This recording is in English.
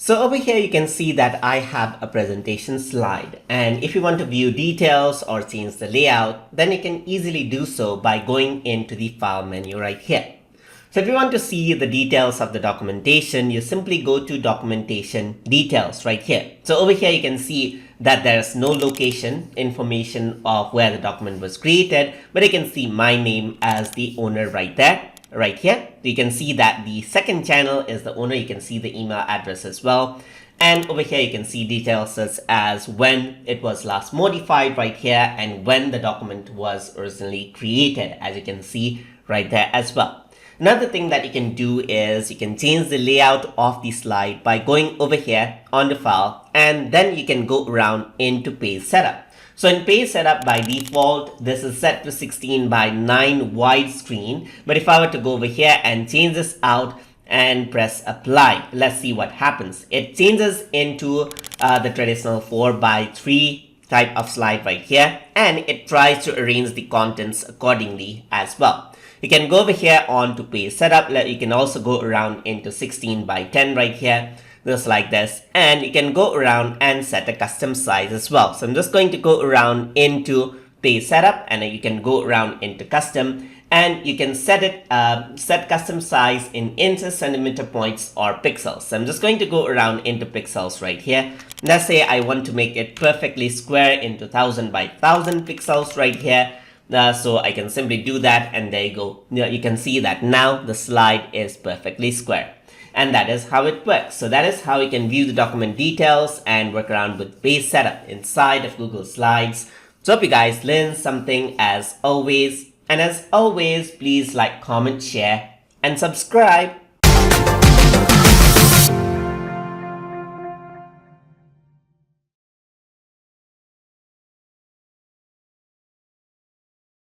So over here, you can see that I have a presentation slide. And if you want to view details or change the layout, then you can easily do so by going into the file menu right here. So if you want to see the details of the documentation, you simply go to documentation details right here. So over here, you can see that there's no location information of where the document was created, but you can see my name as the owner right there. Right here, you can see that the second channel is the owner. You can see the email address as well. And over here, you can see details such as when it was last modified right here and when the document was originally created, as you can see right there as well. Another thing that you can do is you can change the layout of the slide by going over here on the file, and then you can go around into page setup. So in page setup, by default, this is set to 16 by 9 widescreen. But if I were to go over here and change this out and press apply, let's see what happens. It changes into the traditional 4 by 3 type of slide right here, and it tries to arrange the contents accordingly as well. You can go over here on to page setup. You can also go around into 16 by 10 right here, just like this, and you can go around and set a custom size as well. So I'm just going to go around into page setup, and you can go around into custom, and you can set custom size in inches, centimeter points, or pixels. So I'm just going to go around into pixels right here. Let's say I want to make it perfectly square into 1000 by 1000 pixels right here. So I can simply do that, and there you go. You can see that now the slide is perfectly square. And that is how it works. So that is how you can view the document details and work around with page setup inside of Google Slides. So hope you guys learned something as always. And as always, please like, comment, share, and subscribe.